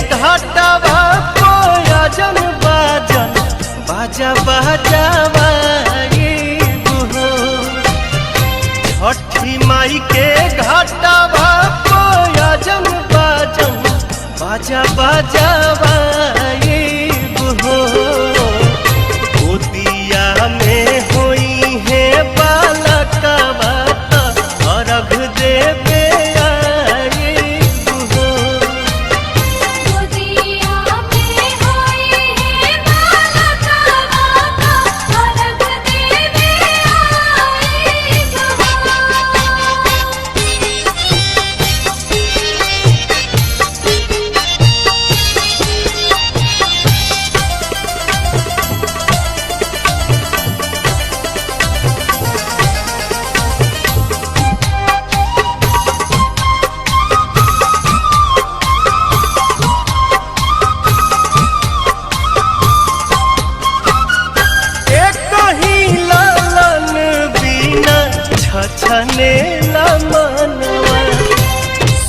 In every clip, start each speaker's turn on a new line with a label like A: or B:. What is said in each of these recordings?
A: घाटवा कोयजन बाजन बाजा बाजावा छठी माई के घाटवा कोयजन बाजन बाजा बाजावा गोदिया में होई है बालकवा अर्घ देवे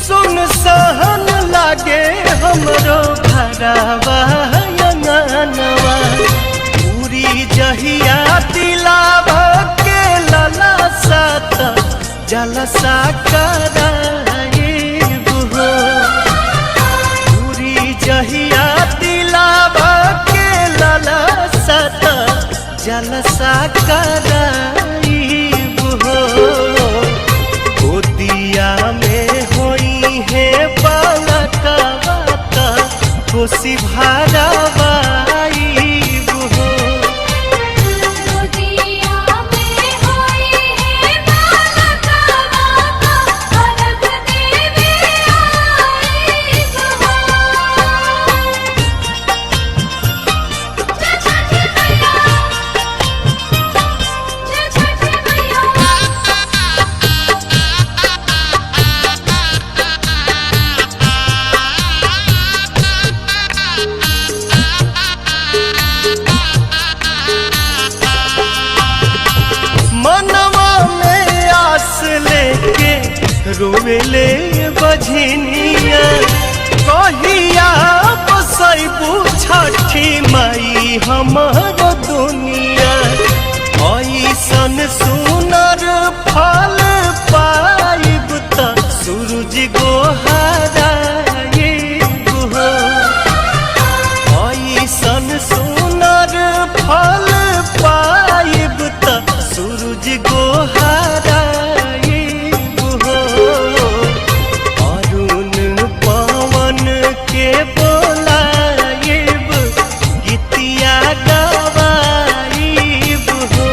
A: सुन सहन लागे हमरो घरवा अंगनवा पूरी जहिया दिलावा के लला सात जलसा कराइब हो पूरी जहिया दिलावा के लला सात जलसा कराइब हो गोदिया में होई है बालकवा खुशी भरावाई हो
B: गोदिया में होई है बालकवा अर्घ देवे आइब हो जय छठी मैया जय छठी मैया
A: मनवा में आस लेके रोवेले बझनिया कहिया बसैबू छठी माई हमर दुनिया ऐसन सुनर फल पाइब त सूरज गोहराइब हो ऐसन सुनर फल पाइब त सूरज गोहराइब हो अरुण पवन के बोलाइब गीतिया गवाइब हो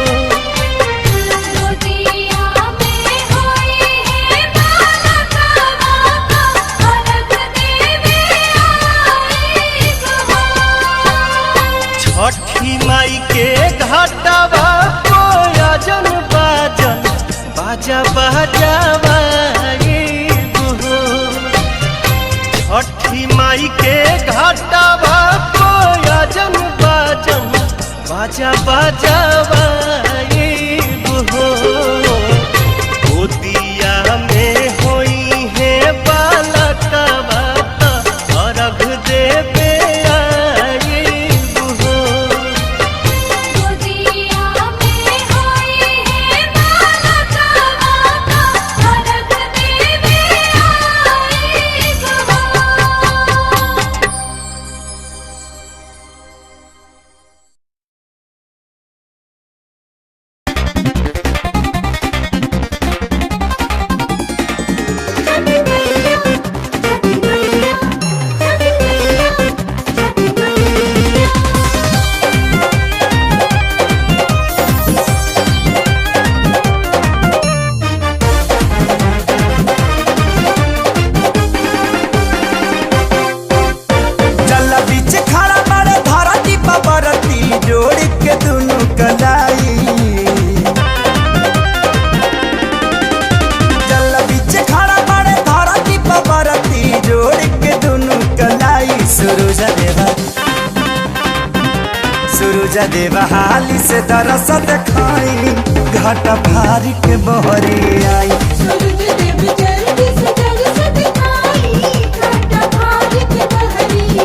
B: गोदिया में होई है बालकवा अर्घ देवे आइब हो
A: छठी माई के घाटवा कोयजन बाजन बाजा बाजावा छठी माई के घाटवा कोयजन बाजन बाजा बाजावा गोदिया में होई है बालकवा अर्घ देवे
B: गोदिया में होई है बालकवा अर्घ देवे आइब हो
C: जल बीच खड़ा बड़े धरती पबरती जोड़ के दुनु कलाई जल बीच खड़ा बड़े धरती पबरती जोड़ के दुनु कलाई सूरज देवा हाली से दरस देखाई घाट भारी के बहरी आई
B: सूरज देव जल्दी से दरस दिखाई घाट भारी के बहरी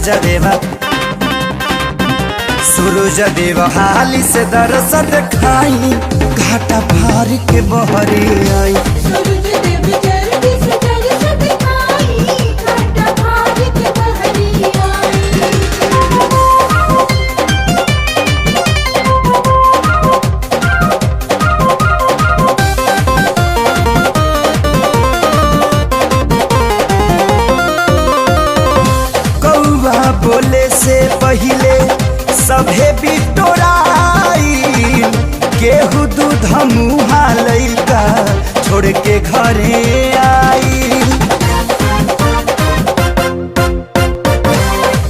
C: सूरज देवा सूरज देवा हाली से दरस दिखाई घाटा भार के बहरी आई
B: सूरज देव जल्दी से दरस दिखाई घाटा भार के बहरी आई
C: कौआ बोले से पहिले सभे बिटोराई केहू दूध मुहा लैका छोड़ के घरे आई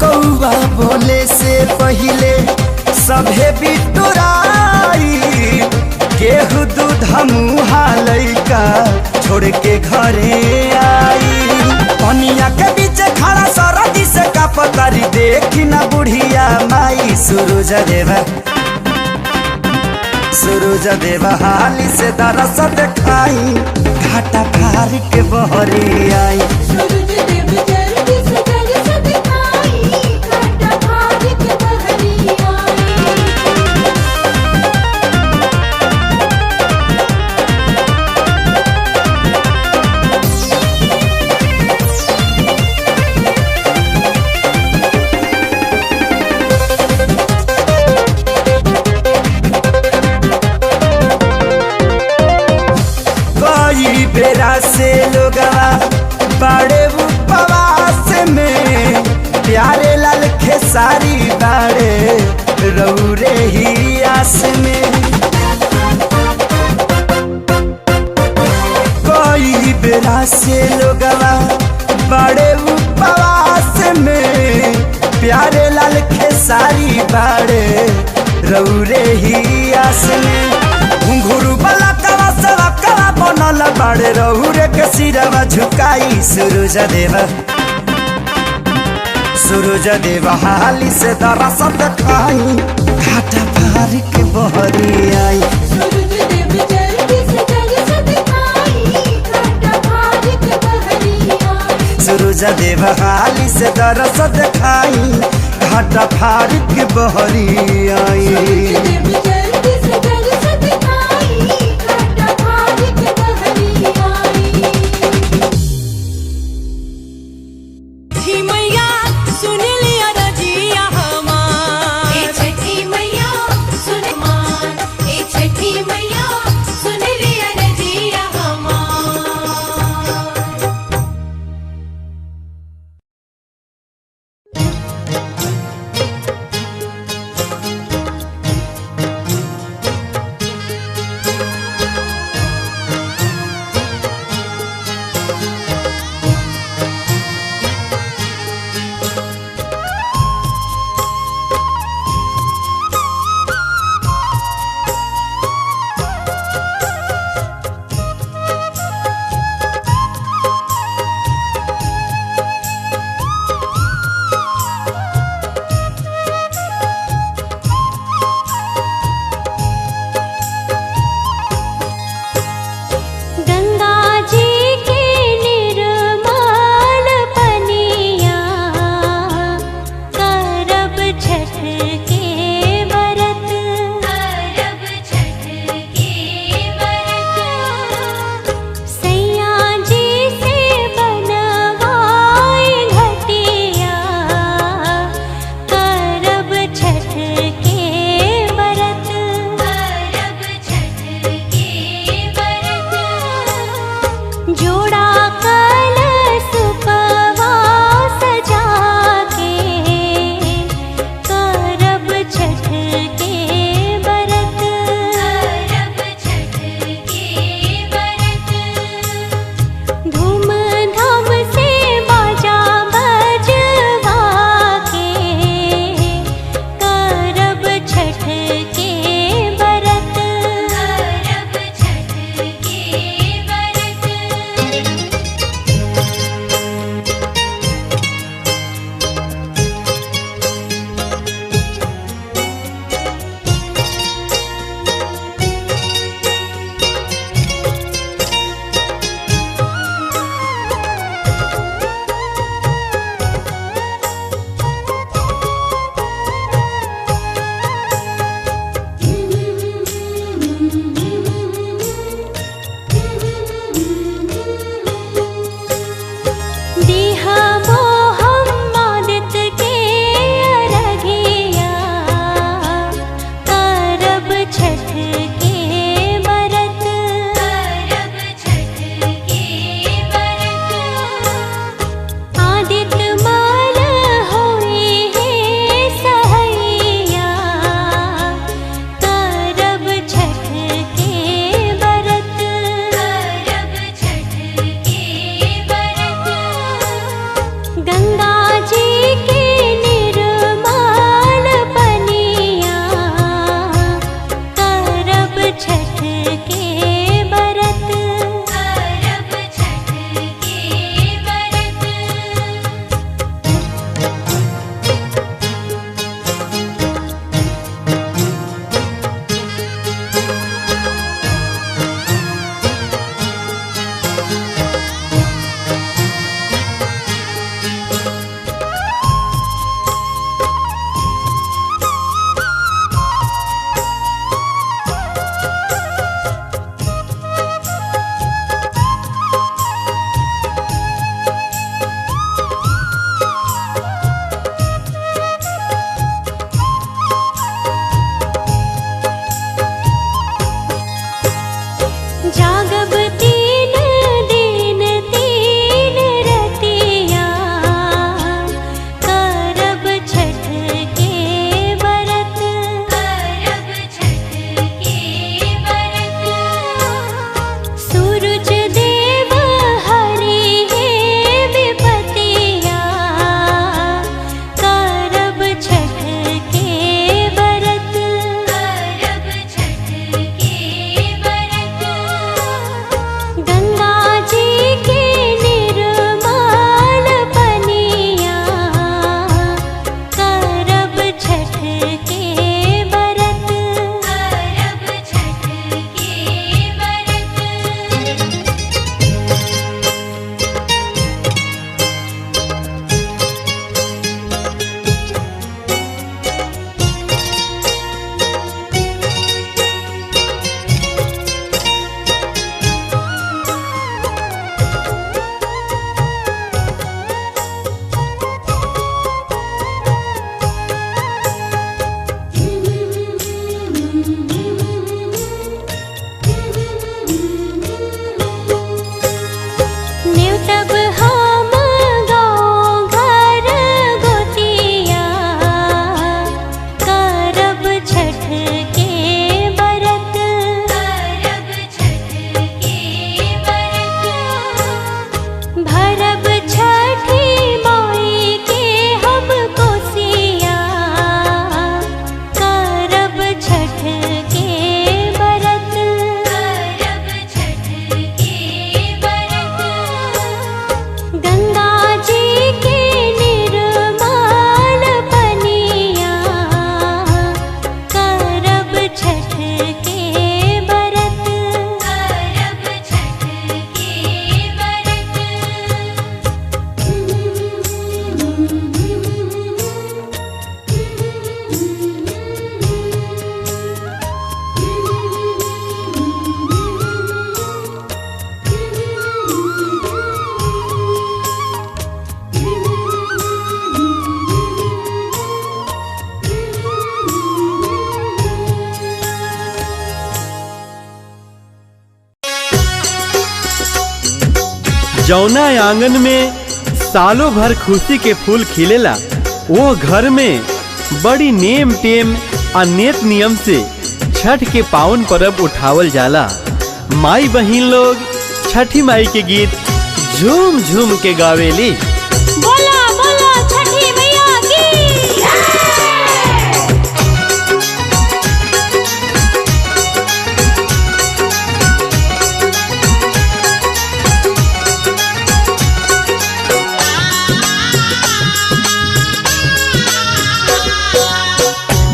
C: कौआ बोले से पहिले सभे बिटोराई केहू दूध मुहा लैका छोड़ के घरे आई पनिया के बीच खड़ा सरदी से का पतारी देखी ना बुढ़िया माई सूरज देवा हाली से दरस दिखाई घाटा भार के बहरी आई
B: सूरज देव जल्दी से दरस दिखाई घाटा भार के बहरी आई
C: कई बेरा से लोगवा बड़े उपवास में प्यारे लाल खेसारी बाड़े रौरे ही आस में कई बेरा से लोगवा बड़े उपवास में प्यारे लाल खेसारी बाड़े रौरे ही आस में घुंघरू वाला कवा सवा कवा बनल बाड़े रौरे के सिरवा झुकाई सूरज देवा हाली से दरस दिखाई घाटा भार के बहरी आई
B: सूरज देव जल्दी से दरस दिखाई घाटा भार के बहरी आई
C: सूरज देवा हाली से दरस दिखाई घाटा भार के बहरी आई
B: सूरज देव जल्दी से दरस दिखाई घाटा भार के बहरी आई
D: छठी मैया सुन लिया रजिया हमार
B: ए छठी मैया सुन मान ए छठी मैया सुन लिया रजिया हमार
E: जौना आंगन में सालों भर खुशी के फूल खिलेला वो घर में बड़ी नेम टेम आ नेत नियम से छठ के पावन पर्व उठावल जाला। माई बहिन लोग छठी माई के गीत झूम झूम के गावेली।
D: बोला बोला छठी मैया की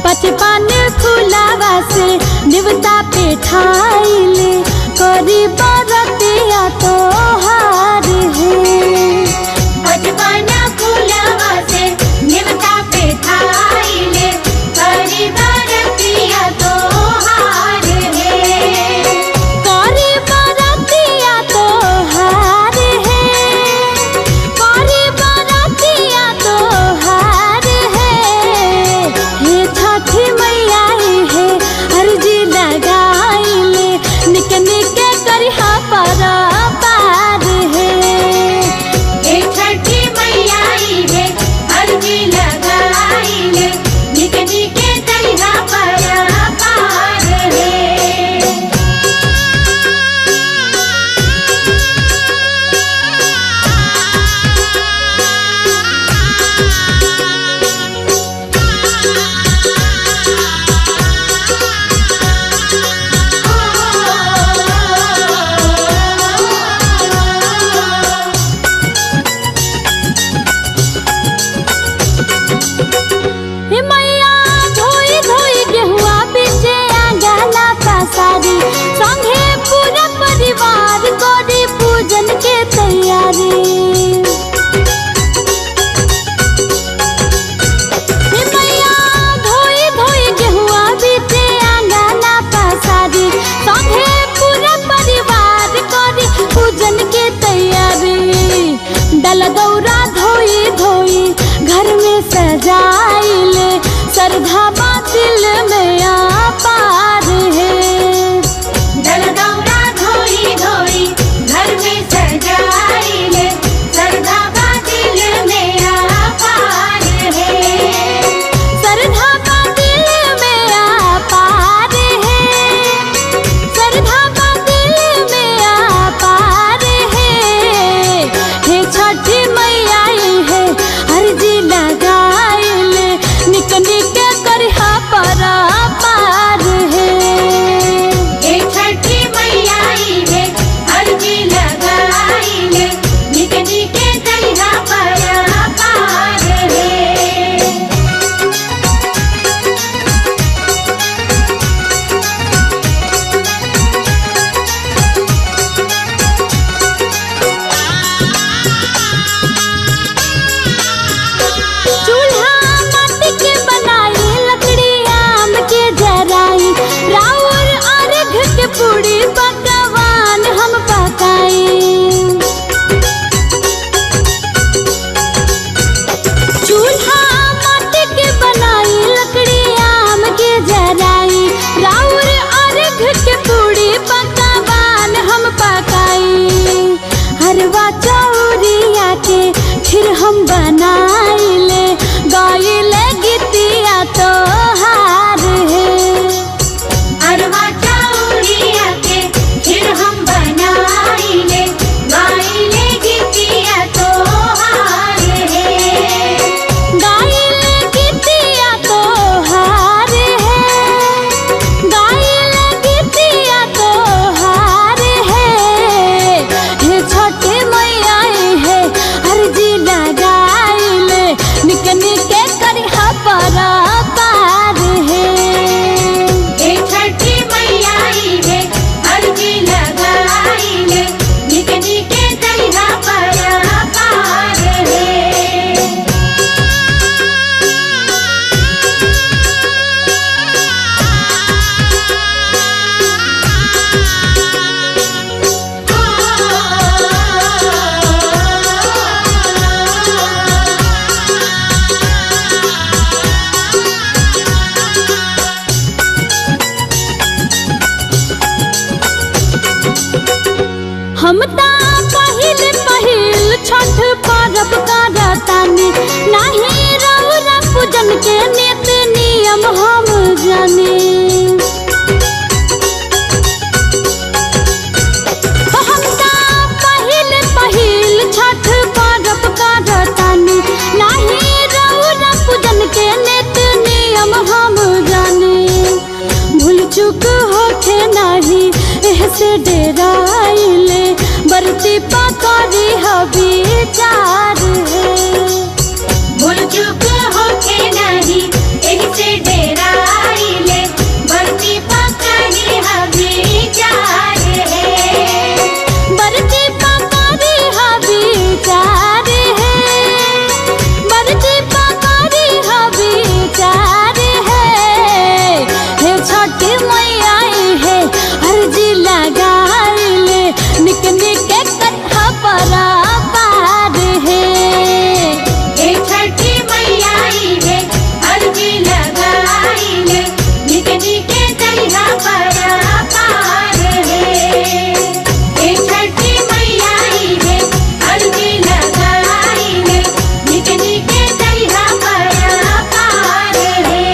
D: बचपन फुलावा से निवता पे ठाइले करी बरतिया तोहार है।
B: बचपन फुलवा से निवता पे ठाइले करी बरतिया तोहार है।
D: करी बरतिया तोहार है। करी बरतिया तोहार है। हे छठी मैया है अर्जी लगाइले निक निक करिहा पर पार है।
B: हे छठी मैया है अर्जी लगाइले निक निक करिहा पर पार है।
D: हे मैया धोई धोई गेहुआ बीचे आंगला पसारी संगे पूरा परिवार करी पूजन के तैयारी। हे मैया धोई धोई गेहुआ बीचे आंगला पसारी संगे पूरा परिवार करी पूजन के तैयारी। डल गौरा धोई धोई घर में सजाइले श्रद्धा बा दिल में अपार है।
B: दलगौरा धोई धोई घर में सजाइले श्रद्धा बा दिल में अपार है।
D: श्रद्धा बा दिल में अपार है। श्रद्धा बा दिल में अपार है। हे छठी मैया है अर्जी लगाइले निक निक करिहा पर पार है।
B: हे छठी मैया है अर्जी लगाइले निक निक करिहा पर पार है।
D: चूल्हा माटी के बनाई लकड़ी आम के जराई राउर अर्घ के पूरी पकवान हम पकाई। चूल्हा माटी के बनाई लकड़ी आम के जराई राउर अर्घ के पूरी पकवान हम पकाई। हरवा चौरिया के खीर हम बनाइले गाइले गीतिया तोहार है।
B: अरवा चौरिया के खीर हम बनाइले गाइले गीतिया तोहार है।
D: गाइले गीतिया तोहार है। गाइले गीतिया तोहार है। हे छठी मैया है अर्जी लगाइले निक निक करिहा पर पार है।
B: हे छठी मैया है अर्जी लगाइले निक निक करिहा पर पार है।
D: हम ता पहिले के नीति नियम हम जाने। हम ता पहिल पहिल छठ पर्व करतानी, नाही रउरा पूजन के नीति नियम हम जाने। भूल चूक होखे नाही ऐसे डेराइले, बरती पकड़ी विचार है।
B: भूल चूक होके नहीं ऐसे डेराइले, बरती पकड़ी विचार है।
D: बरती पकड़ी विचार है, बरती पकड़ी विचार है। हे छठी मैया है अर्जी लगाइले, निक निक कथा परा पार है।
B: हे छठी मैया है अर्जी लगाइले, निक निक कथा परा पार है। हे छठी मैया है अर्जी लगाइले, निक निक कथा परा पार है।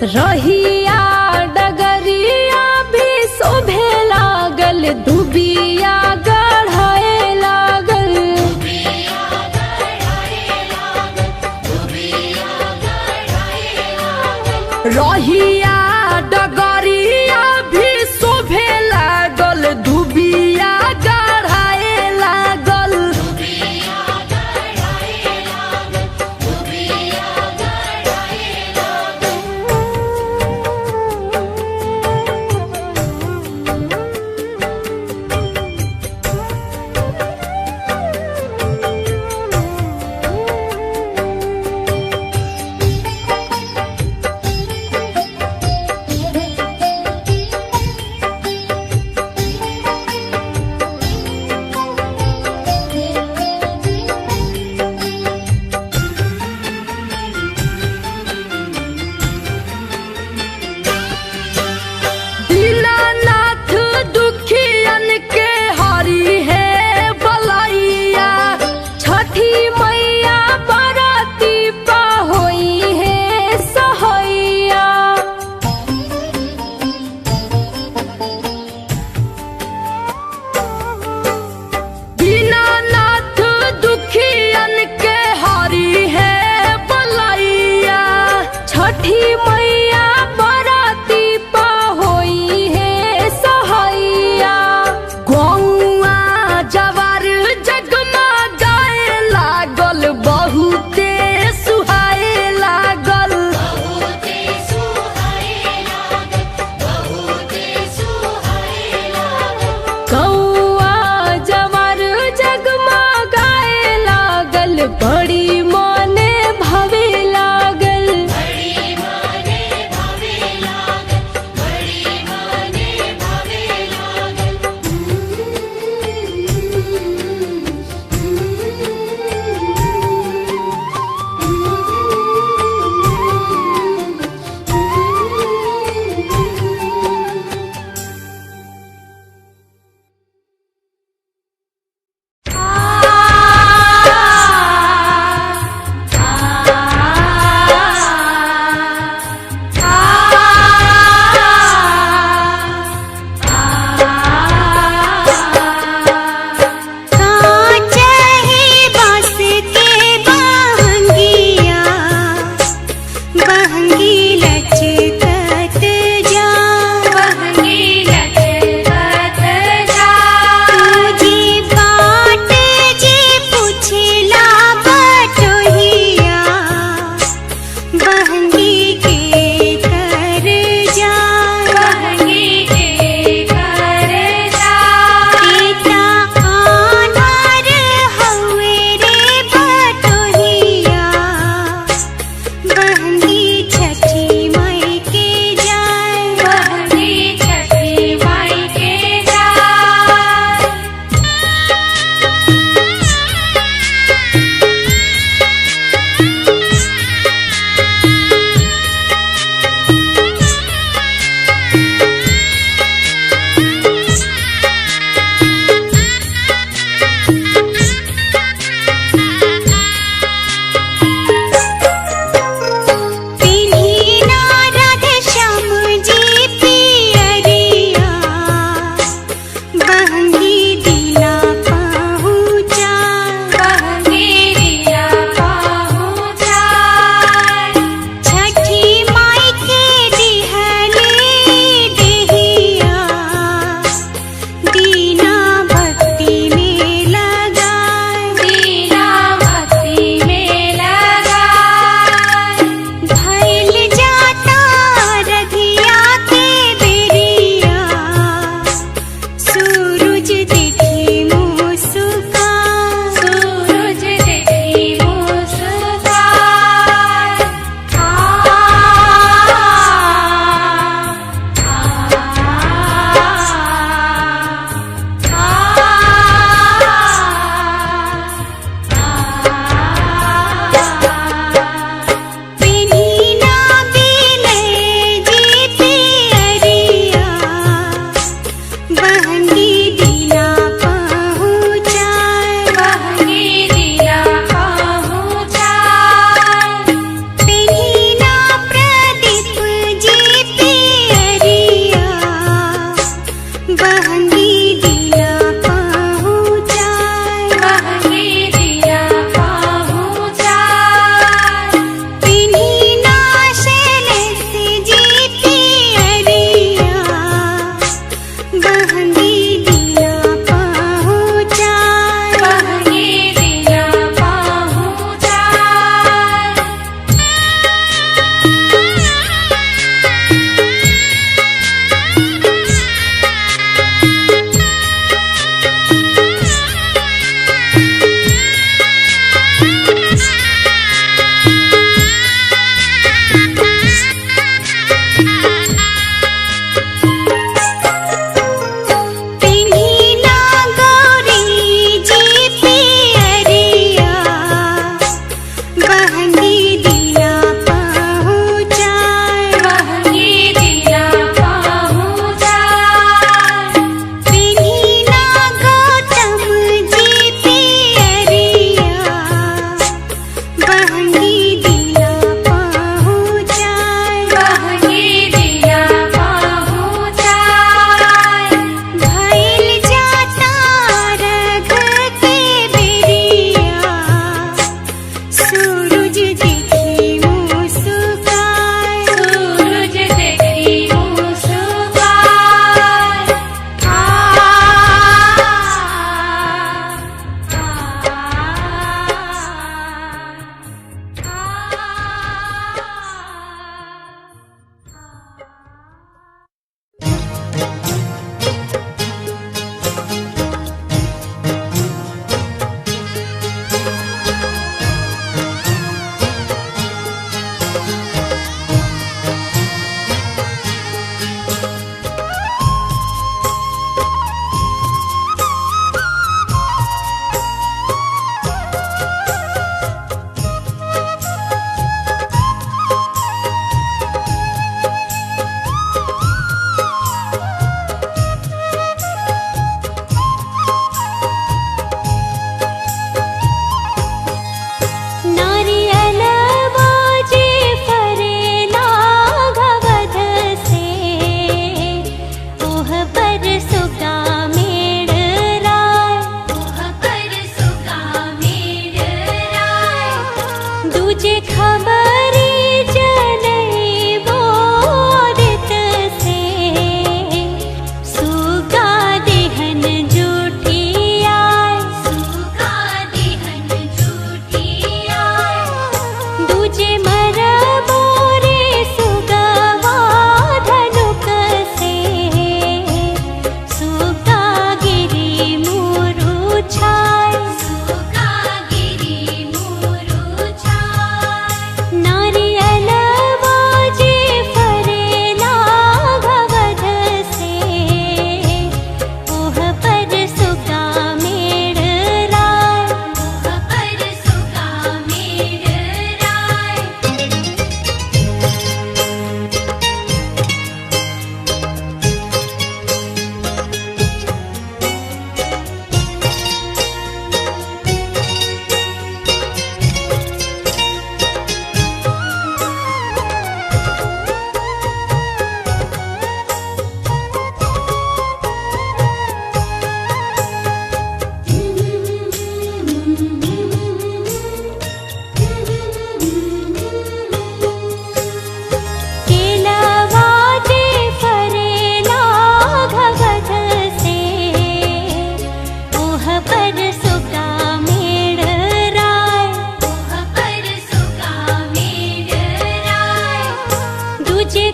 D: रहिया डगरिया भी शोभे लागल दुबिया गढ़ाए लागल रहिया डगरिया भी शोभे लागल दुबिया गढ़ाए लागल दीनानाथ दुखियन के हरि है बलैया छठी मैया बराती पा होई है सहैया दीनानाथ दुखियन के हरि है बलैया छठी मैया बराती पा होई है सहैया गौआ जवार जगमा गाए लागल बहुते सुहाए लागल गौआ जवार जगमा गाए लागल बड़ी मने भवे लागल
F: छठी माई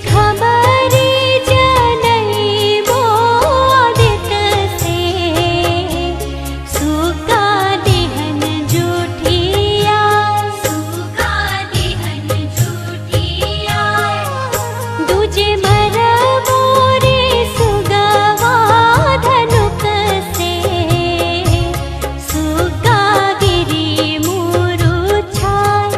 D: खबरी जनई मोदित से सुका देहन जूठिया दूजे मरबो रे सुगवा धनुक से सुका गिरी मुरुछाय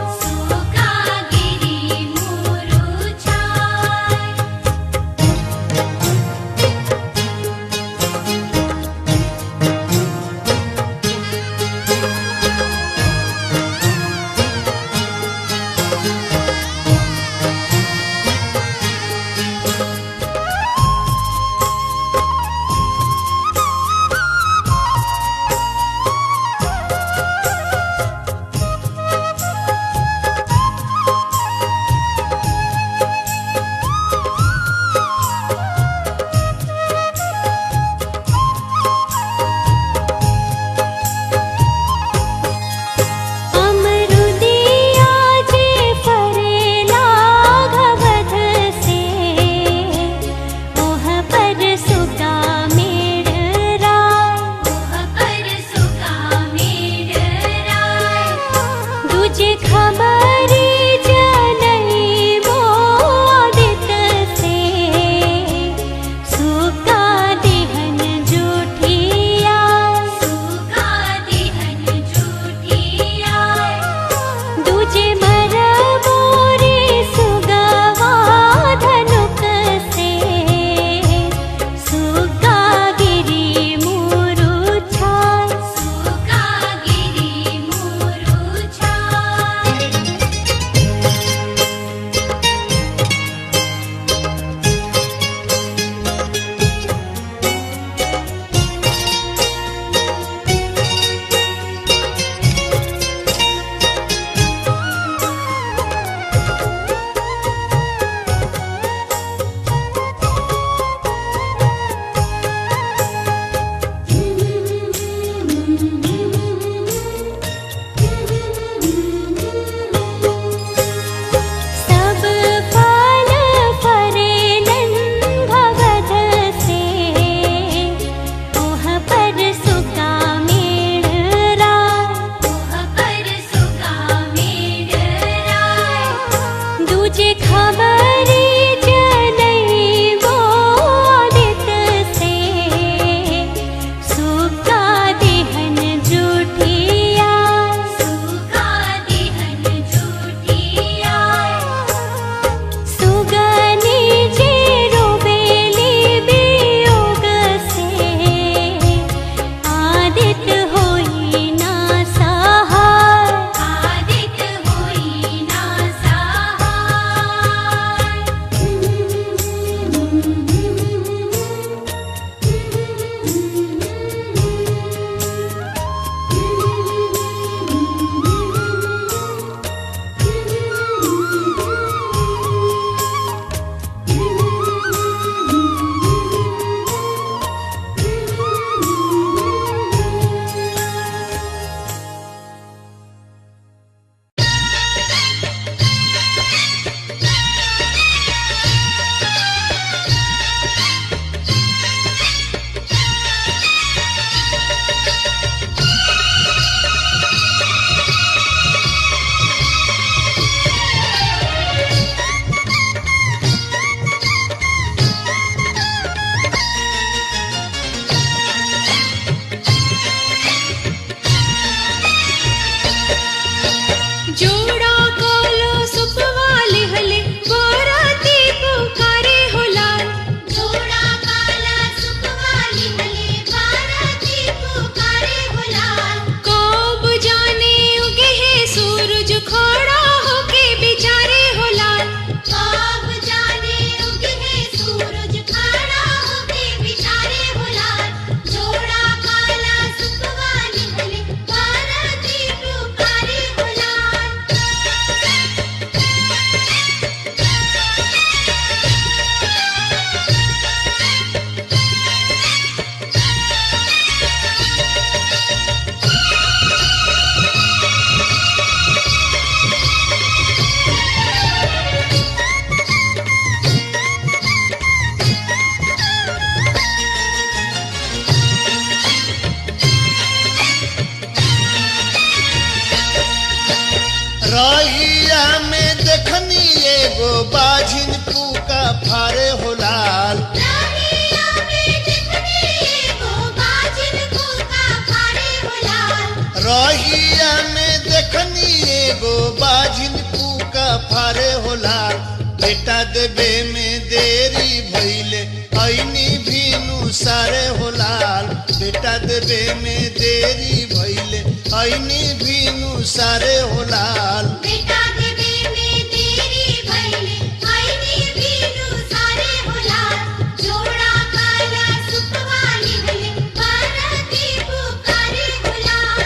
A: बाझिन पूका फारे हो लाल।
B: रहिया में देखनी एगो बाजिन पूका फारे हो लाल।
A: रहिया में देखनी एगो बाझिन पूका फारे हो लाल। बेटा देवे में देरी भइले ऐनी भीनु सारे हो लाल। बेटा देवे में देरी भइले ऐनी भीनु सारे हो लाल।
B: बेटा देवे में देरी भइले आईनी भीनु सारे हो लाल। जोड़ा काला सुखवाली भइले पार्वती पुकारे हो लाल।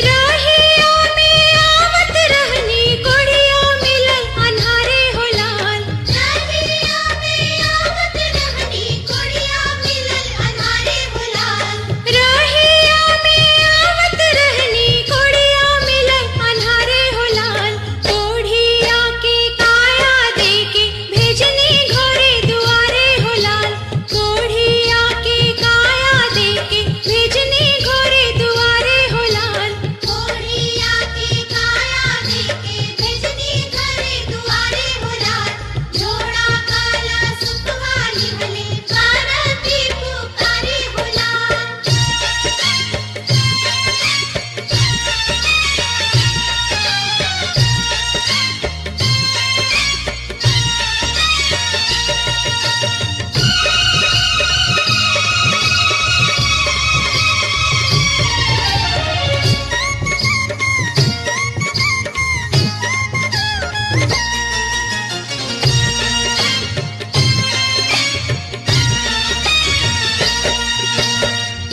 B: रहिया में आवत रहनी कोढ़िया मिलल अन्हारे हो लाल। रहिया में आवत रहनी कोढ़िया मिलल अन्हारे हो लाल। रहिया में आवत रहनी कोढ़िया मिलल अन्हारे हो लाल। कोढ़िया के काया देके भेजनी घरे दुआरे हो लाल। कोढ़िया के काया देके भेजनी घरे दुआरे हो लाल। कोढ़िया के काया देके भेजनी घरे दुआरे हो लाल। जोड़ा काला सुखवाली भले पार्वती पुकारे हो लाल।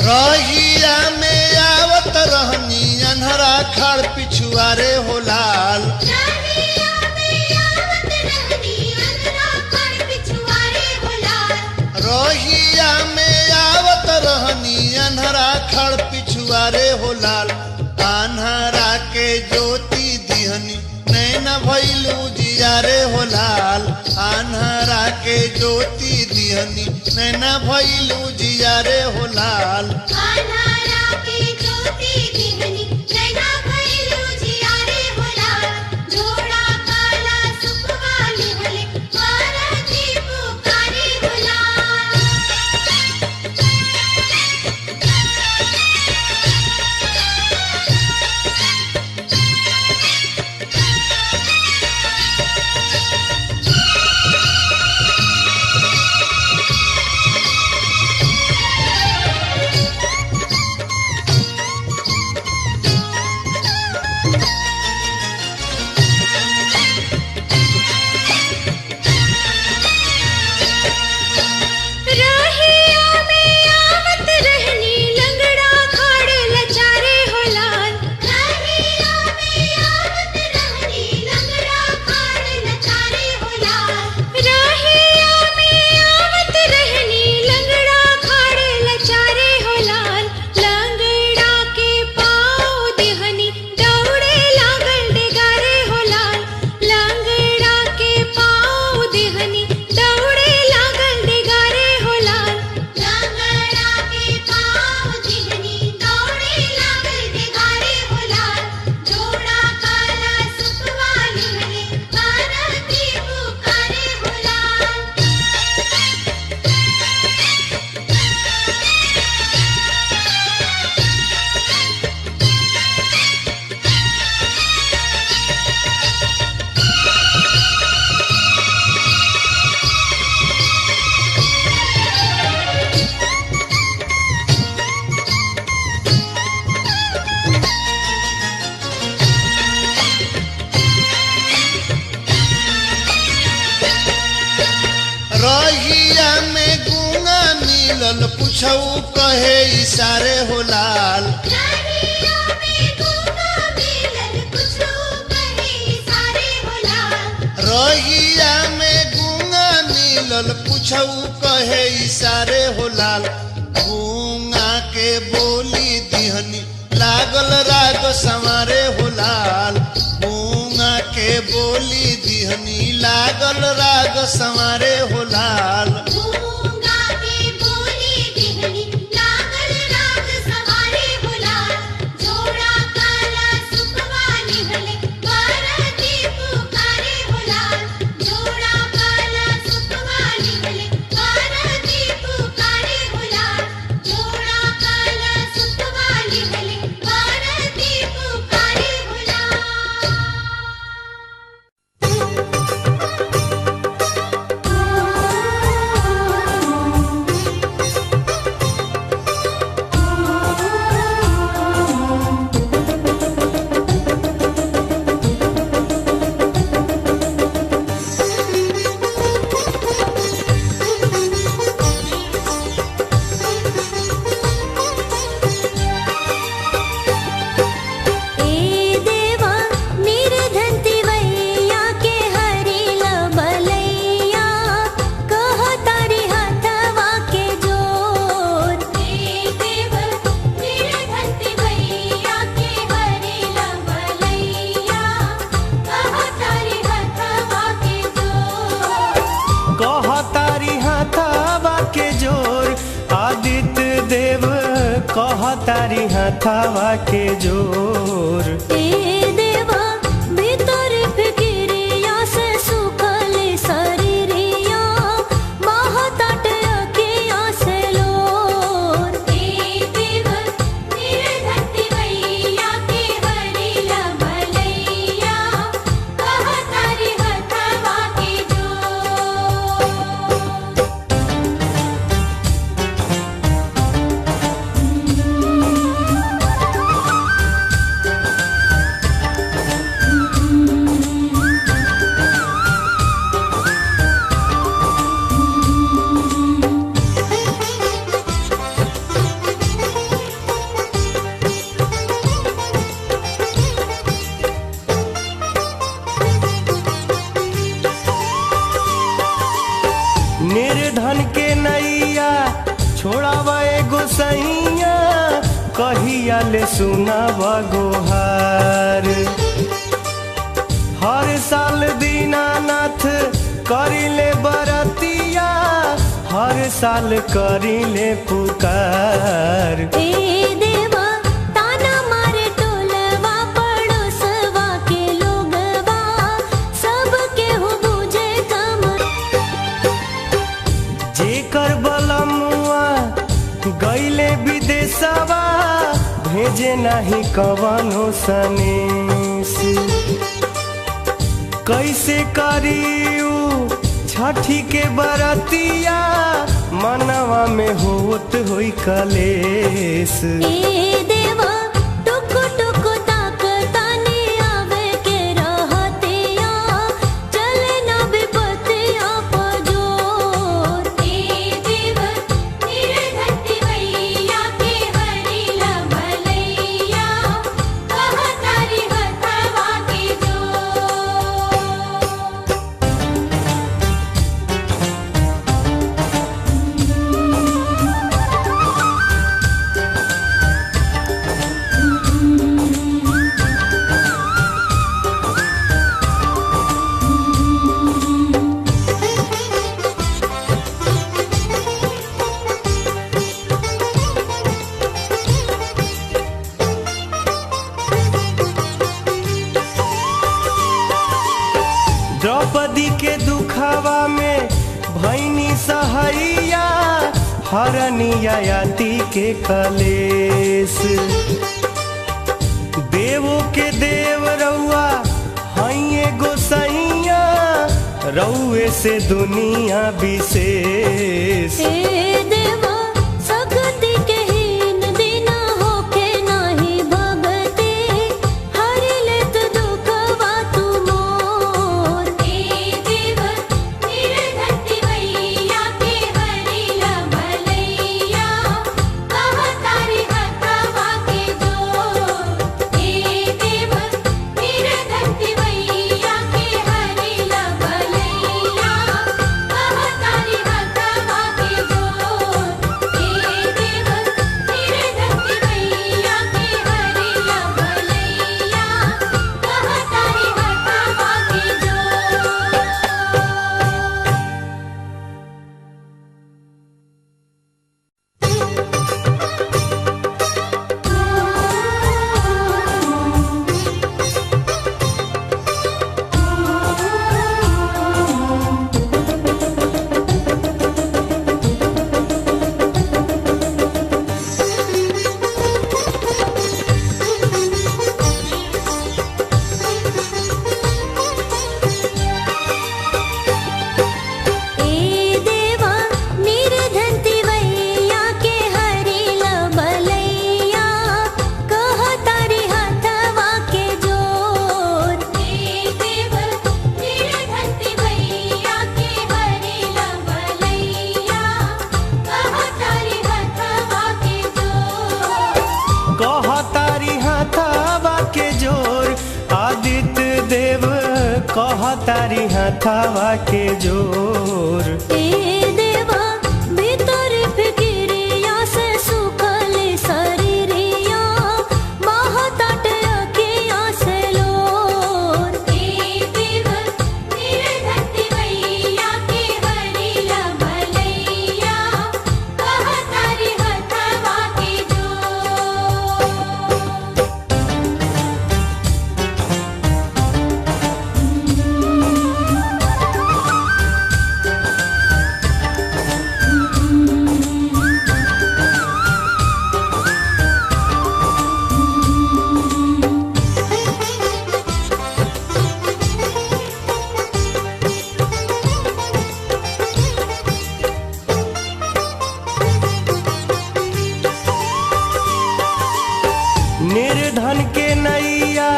A: रहिया में आवत रहनी अन्हरा खड़ पिछुआरे हो लाल।
B: रहिया में आवत रहनी अन्हरा खड़ पिछुआरे हो लाल।
A: रहिया में आवत रहनी अन्हरा खड़ पिछुआरे हो लाल। अन्हरा के ज्योति दिहनी नैना भइलू जियारे हो लाल। अन्हरा के ज्योति दिहनी नैना भइलू जियारे हो लाल।
B: अन्हारा के ज्योति दिहनी नैना भइलू जियारे हो लाल। जोड़ा काला सुखवाली भले पार्वती पुकारे हो लाल। रहिया में आवत रहनी लंगड़ा खड़ लचारे हो लाल। रहिया में आवत रहनी लंगड़ा खड़ लचारे हो लाल। रहिया में आवत रहनी लंगड़ा खड़ लचारे हो लाल। लंगड़ा के पाँव देहनी दौड़े लागल डेगारे हो लाल। लंगड़ा के पाँव देहनी दौड़े लागल डेगारे हो लाल। लंगड़ा के पाँव देहनी दौड़े लागल डेगारे हो लाल। जोड़ा काला सुखवाली भले पार्वती पुकारे हो लाल।
A: रहिया में गुंगा मिलल पूछऊ कहे इशारे हो लाल।
B: रहिया में गूंगा मिलल कुछो कहे इशारे हो लाल।
A: रहिया में गुंगा मिलल कुछऊ कहे इशारे हो लाल गूंगा के बोली दिहनी लागल राग संवारे हो लाल गूंगा के बोली दिहनी लागल राग संवारे हो लाल
B: गूंगा के बोली दिहनी लागल राग संवारे हो लाल जोड़ा काला सुखवा निहले बाराती पुकारे हो लाल जोड़ा काला सुखवा निहले बाराती पुकारे हो लाल जोड़ा काला सुखवा निहले बाराती पुकारे हो लाल।
D: ए देवा निर्धनती वैया के हरिला बलैया कह तारी हथवा के जोर
B: हे देव निर्धनती वैया के हरिला बलैया कह तारी हथवा के जोर
C: कहतारी हथवा के जोर आदित्य देव कहतारी हथवा के जोर
D: ए देवा भीतर फिकिरिया से सुखल शरीरिया महताट अखिया से लोर
B: हे देव निर्धनती वैया के हरिला बलैया कह तारी हथवा के जोर।
C: निर्धन के नैया छोड़ावा एगो सैया कहिया ले सुनाव गोहार हर साल दीनानाथ करिले बरतिया हर साल करिले पुकार
D: ए देवा ताना मारे टोलवा पड़ोसवा के लोगवा सब केहू बुझे कम
C: जेकर बलमुआ गईले विदेशवा भेजे नाही कवनो सनेस कैसे करियू छठी के बरतिया मनवा में होत होई कलेस
D: ए देवा टुक टुक ताकतानी आवे के रहतिया चले ना विपतिया पजोर
B: हे देव निर्धनती वैया के हरिला बलैया कह तारी हथवा के जोर।
C: द्रौपदी के दुखावा में भैनी सहैया हरनिया याति के कलेस देवो के देव रउआ हइये गोसैया रउए से दुनिया विशेष
D: ए देवा सकती के हीन दिना होके नाही भगते हरि लेत दुखवा तू मोर
B: हे देव निर्धनती वैया के हरिला बलैया कह तारी हथवा के जोर। हे देव निर्धनती वैया के हरिला बलैया कह तारी
C: हथावा के जोर।
D: ए देवा भीतर फिकिरिया से सुखल शरीरिया महताट अखिया से लोर।
B: ए देव निर्धति मैया के हरिला भलैया कहतारी हथवा के जोर।
C: निर्धन के नैया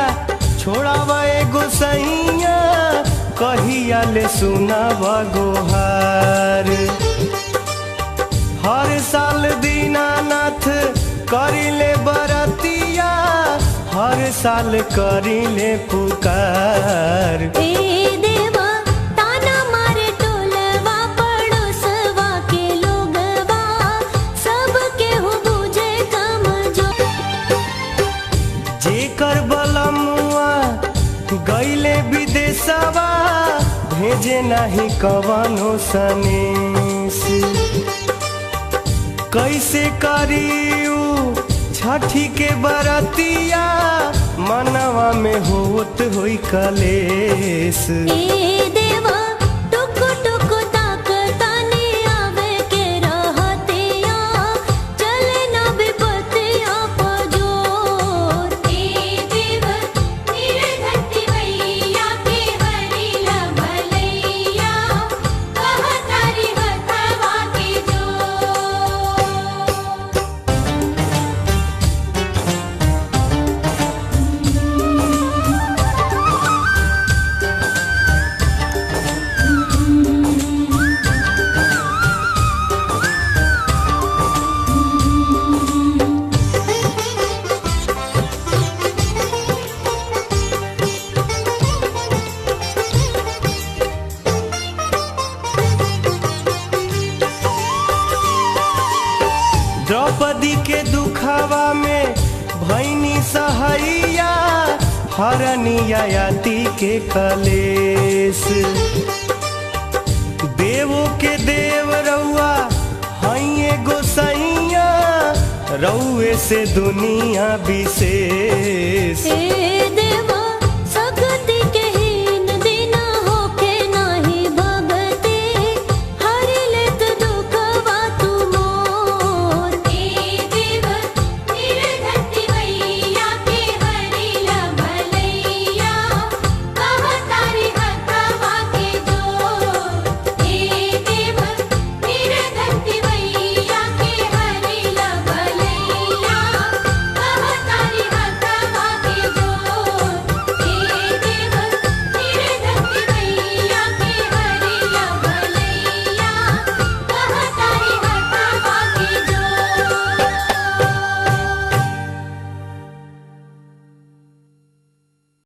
C: छोड़ावे गोसैया कहिया ले सुनाव गोहार। हर साल दीनानाथ करिले बरतिया हर साल करिले पुकार।
D: ए देवा ताना मारे टोलवा पड़ोसवा के लोगवा सबके हो बुझे कमजोर।
C: जेकर बलमुआ गईले विदेशवा भेजे नहीं कवनो सनेस। कैसे करियू छठी के बरतिया मनवा में होत होई कलेस।
D: ए देवा टुक टुक ताकतानी आवे के रहतिया चले न विपतिया पजोर।
B: ए देव निर्धति मैया के हरिला भलैया कहतारी हथवा के जोर।
C: द्रौपदी के दुखावा में भैनी सहैया हरनिया याति के कलेस। देवो के देव रउआ हइये गोसैया रउए से दुनिया विशेष।
D: ए